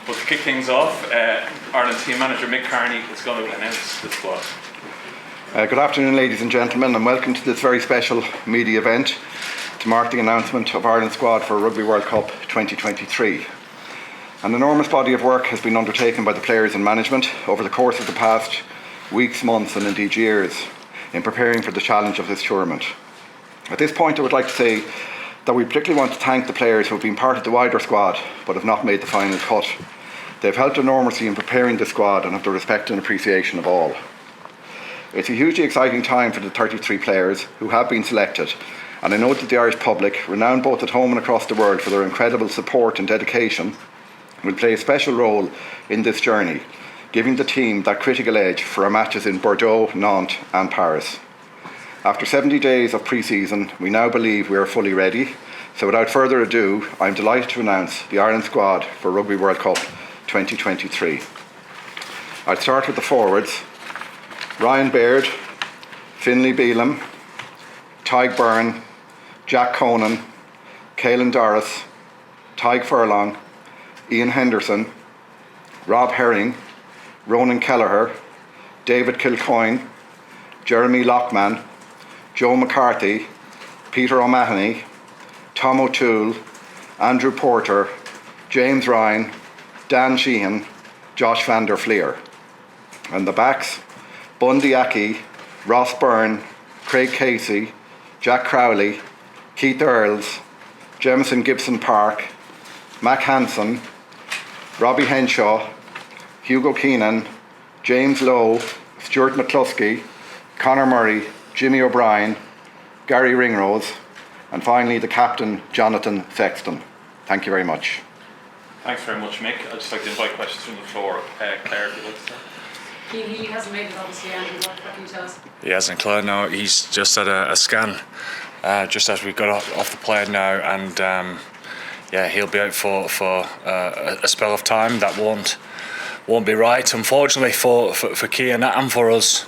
But to kick things off, Ireland team manager Mick Kearney is going to announce the squad. Good afternoon, ladies and gentlemen, and welcome to this very special media event to mark the announcement of Ireland's squad for Rugby World Cup 2023. An enormous body of work has been undertaken by the players and management over the course of the past weeks, months and indeed years in preparing for the challenge of this tournament. At this point, I would like to say that we particularly want to thank the players who have been part of the wider squad but have not made the final cut. They've helped enormously in preparing the squad and have the respect and appreciation of all. It's a hugely exciting time for the 33 players who have been selected, and I know that the Irish public, renowned both at home and across the world for their incredible support and dedication, will play a special role in this journey, giving the team that critical edge for our matches in Bordeaux, Nantes and Paris. After 70 days of pre-season, we now believe we are fully ready. So without further ado, I'm delighted to announce the Ireland squad for Rugby World Cup 2023. I'll start with the forwards. Ryan Baird, Finlay Bealham, Tadhg Byrne, Jack Conan, Caelan Doris, Tadhg Furlong, Ian Henderson, Rob Herring, Ronan Kelleher, David Kilcoyne, Jeremy Lockman, Joe McCarthy, Peter O'Mahony, Tom O'Toole, Andrew Porter, James Ryan, Dan Sheehan, Josh van der Fleer. And the backs, Bundy Aki, Ross Byrne, Craig Casey, Jack Crowley, Keith Earls, Jemison Gibson Park, Mac Hansen, Robbie Henshaw, Hugo Keenan, James Lowe, Stuart McCluskey, Conor Murray, Jimmy O'Brien, Gary Ringrose, and finally the captain, Johnny Sexton. Thank you very much. Thanks very much, Mick. I'd just like to invite questions from the floor. Claire, if you'd like to start. He hasn't made it, obviously, Andy. What can you tell us? He hasn't, Claire, no. He's just had a scan just as we got off the plane now, and he'll be out for a spell of time. That won't be right, unfortunately, for Cian and for us.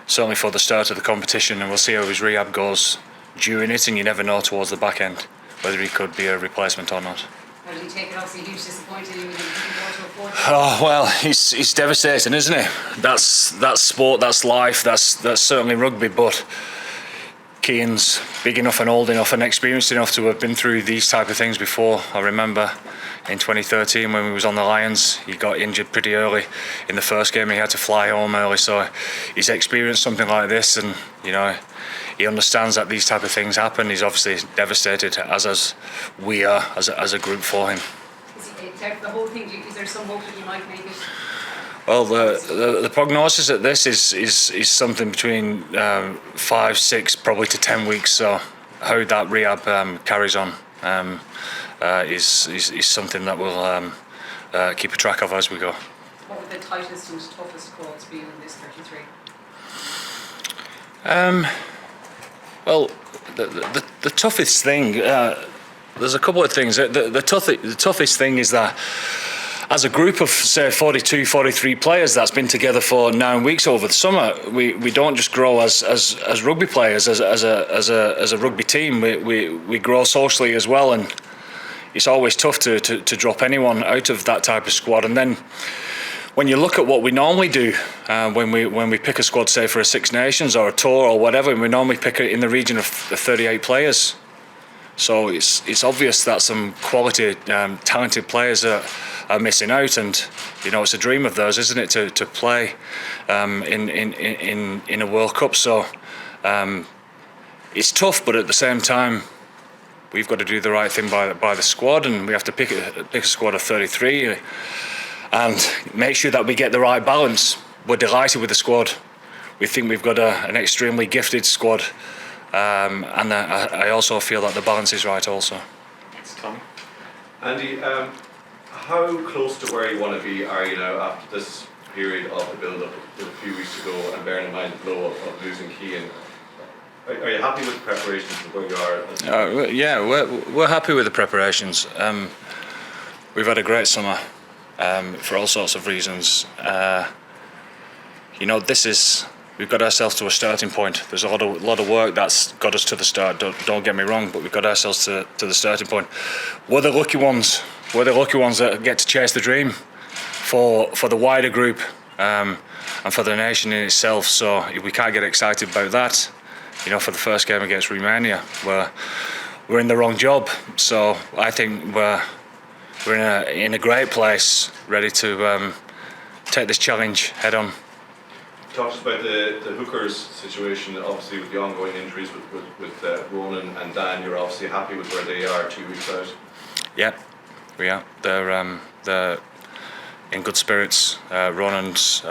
Certainly for the start of the competition, and we'll see how his rehab goes during it, and you never know towards the back end whether he could be a replacement or not. How did he take it? Obviously, huge disappointing. He was looking forward to a fourth. Oh well, he's devastating, isn't he? That's sport, that's life, that's certainly rugby. But Cian's big enough and old enough and experienced enough to have been through these type of things before. I remember in 2013 when we was on the Lions, he got injured pretty early in the first game and he had to fly home early. So he's experienced something like this, and he understands that these type of things happen. He's obviously devastated, as we are as a group for him. The whole thing, is there some hope that he might make it? Well, the prognosis at this is something between 5, 6, probably to 10 weeks. So how that rehab carries on is something that we'll keep a track of as we go. What would the tightest and toughest squads be in this 33? Well, the toughest thing, there's a couple of things. The toughest thing is that as a group of, say, 42, 43 players that's been together for 9 weeks over the summer, we don't just grow as rugby players, as a rugby team. We grow socially as well, and it's always tough to drop anyone out of that type of squad. And then when you look at what we normally do when we pick a squad, say for a Six Nations or a tour or whatever, we normally pick it in the region of 38 players. So it's obvious that some quality, talented players are missing out, and it's a dream of theirs, isn't it, to play in a World Cup. So it's tough, but at the same time, we've got to do the right thing by the squad, and we have to pick a squad of 33 and make sure that we get the right balance. We're delighted with the squad. We think we've got an extremely gifted squad. And I also feel that the balance is right also. Thanks, Tom. Andy, how close to where you want to be are you now after this period of the build-up a few weeks ago, and bearing in mind the blow of losing Cian? Are you happy with the preparations and where you are? Yeah, we're happy with the preparations. We've had a great summer for all sorts of reasons. We've got ourselves to a starting point. There's a lot of work that's got us to the start. Don't get me wrong, but we've got ourselves to the starting point. We're the lucky ones we're the lucky ones that get to chase the dream for the wider group and for the nation in itself. So we can't get excited about that. You know, for the first game against Romania, we're in the wrong job. So I think we're in a great place, ready to take this challenge head on. Talk to us about the hookers situation, obviously with the ongoing injuries with Ronan and Dan. You're obviously happy with where they are 2 weeks out. Yeah, we are. They're in good spirits. Ronan's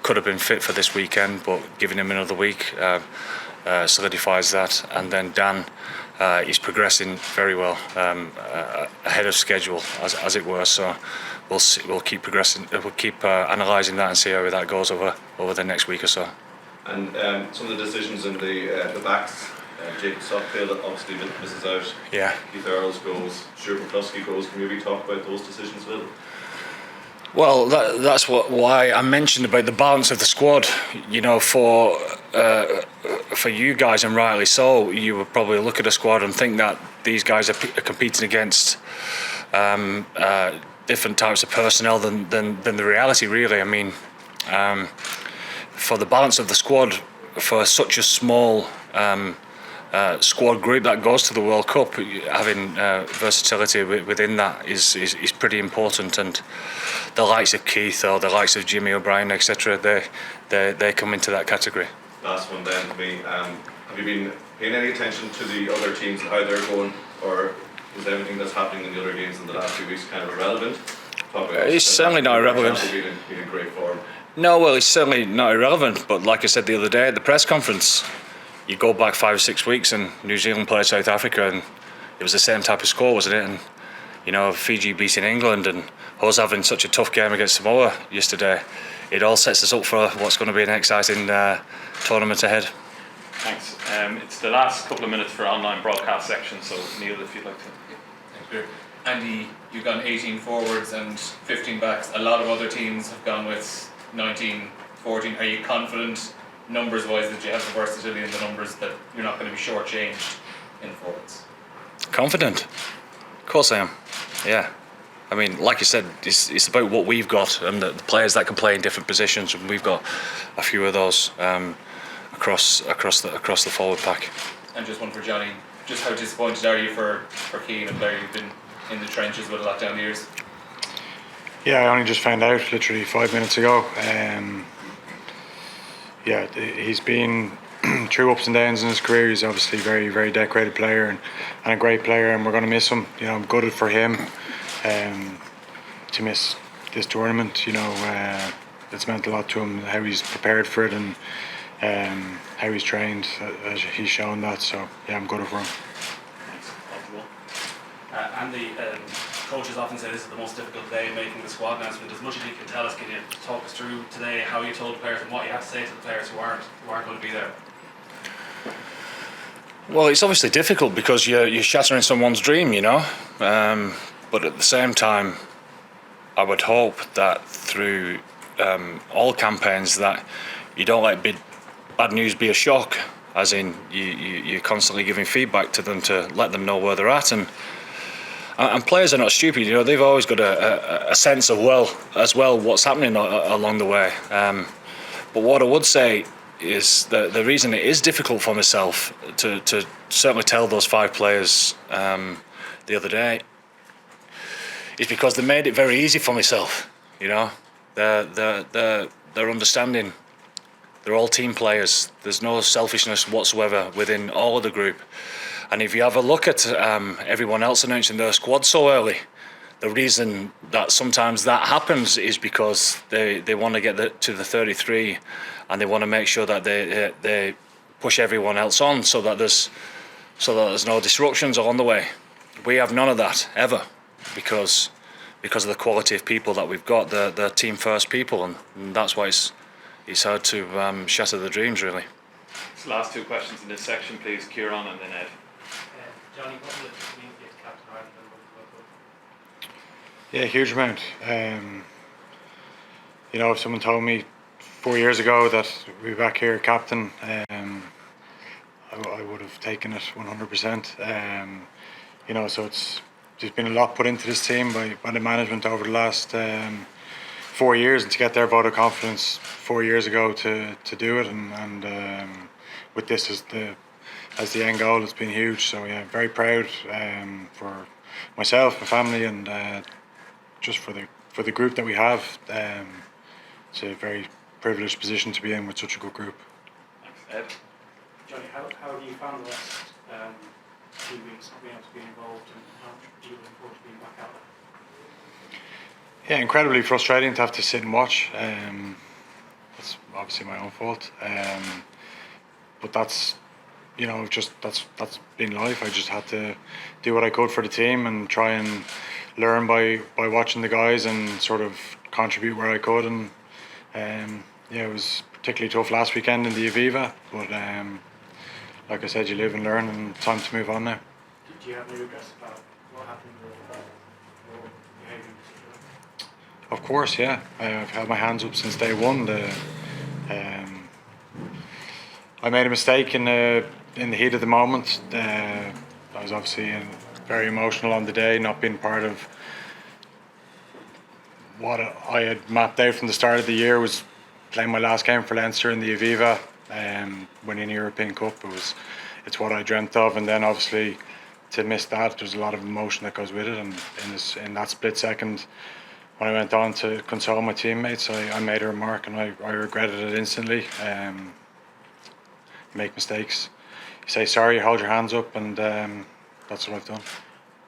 could have been fit for this weekend, but giving him another week solidifies that. And then Dan is progressing very well, ahead of schedule, as it were. So we'll keep progressing. We'll keep analysing that and see how that goes over the next week or so. And some of the decisions in the backs. Jacob Stockdale obviously misses out. Yeah. Keith Earls goes. Stuart McCluskey goes. Can you maybe talk about those decisions a little? Well, that's why I mentioned about the balance of the squad. You know, for you guys, and rightly so, you would probably look at a squad and think that these guys are competing against different types of personnel than the reality, really. I mean, for the balance of the squad, for such a small squad group that goes to the World Cup, having versatility within that is pretty important. And the likes of Keith or the likes of Jimmy O'Brien, etc., they come into that category. Last one then for me. Have you been paying any attention to the other teams and how they're going, or is everything that's happening in the other games in the last few weeks kind of irrelevant? It's certainly not irrelevant. Been in great form. No, well, it's certainly not irrelevant. But like I said the other day at the press conference, you go back 5 or 6 weeks and New Zealand played South Africa, and it was the same type of score, wasn't it? And you know, Fiji beating England and us having such a tough game against Samoa yesterday. It all sets us up for what's going to be an exciting tournament ahead. Thanks. It's the last couple of minutes for online broadcast section, so Neil, if you'd like to. Thanks, Peter. Andy, you've gone 18 forwards and 15 backs. A lot of other teams have gone with 19, 14. Are you confident, numbers-wise, that you have the versatility in the numbers, that you're not going to be shortchanged in forwards? Confident? Of course I am. Yeah. I mean, like you said, it's about what we've got and the players that can play in different positions, and we've got a few of those across the forward pack. And just one for Johnny. Just how disappointed are you for Keane, a player you've been in the trenches with a lot down the years? Yeah, I only just found out literally 5 minutes ago. Yeah, he's been through ups and downs in his career. He's obviously a very, very decorated player and a great player, and we're going to miss him. You know, I'm gutted for him to miss this tournament. You know, it's meant a lot to him, how he's prepared for it and how he's trained. He's shown that, so yeah, I'm gutted for him. Andy, coaches often say this is the most difficult day making the squad announcement. As much as you can tell us, can you talk us through today how you told the players and what you had to say to the players who aren't going to be there? Well, it's obviously difficult because you're shattering someone's dream, you know. But at the same time, I would hope that through all campaigns that you don't let bad news be a shock, as in you're constantly giving feedback to them to let them know where they're at. And players are not stupid, you know. They've always got a sense of what's happening along the way. But what I would say is that the reason it is difficult for myself to certainly tell those 5 players the other day is because they made it very easy for myself. You know, they're understanding. They're all team players. There's no selfishness whatsoever within all of the group. And if you have a look at everyone else announcing their squad so early, the reason that sometimes that happens is because they want to get to the 33, and they want to make sure that they push everyone else on so that there's no disruptions along the way. We have none of that ever because of the quality of people that we've got. They're team first people, and that's why it's hard to shatter the dreams, really. So last 2 questions in this section, please. Kieran and then Ed. Johnny, what will it mean to get to Captain Ireland and World Cup? Yeah, huge amount. You know, if someone told me 4 years ago that we'd be back here captain, I would have taken it 100%. You know, so it's there's been a lot put into this team by the management over the last 4 years, and to get their vote of confidence 4 years ago to do it, and with this as the end goal, it's been huge. So yeah, very proud for myself, my family, and just for the group that we have. It's a very privileged position to be in with such a good group. Ed? Johnny, how have you found the last 2 weeks not being able to be involved, and how do you look forward to being back out there? Yeah, incredibly frustrating to have to sit and watch. That's obviously my own fault, but that's that's been life. I just had to do what I could for the team and try and learn by watching the guys and sort of contribute where I could. And yeah, it was particularly tough last weekend in the Aviva, but like I said, you live and learn, and time to move on now. Do you have any regrets about what happened or your behaviour in particular? Of course, yeah. I've held my hands up since day one. I made a mistake in the heat of the moment. I was obviously very emotional on the day, not being part of what I had mapped out from the start of the year. Was playing my last game for Leinster in the Aviva, winning the European Cup. It's what I dreamt of, and then obviously to miss that, there's a lot of emotion that goes with it. And in that split second, when I went on to console my teammates, I made a remark, and I regretted it instantly. Make mistakes, you say sorry, hold your hands up, and that's what I've done.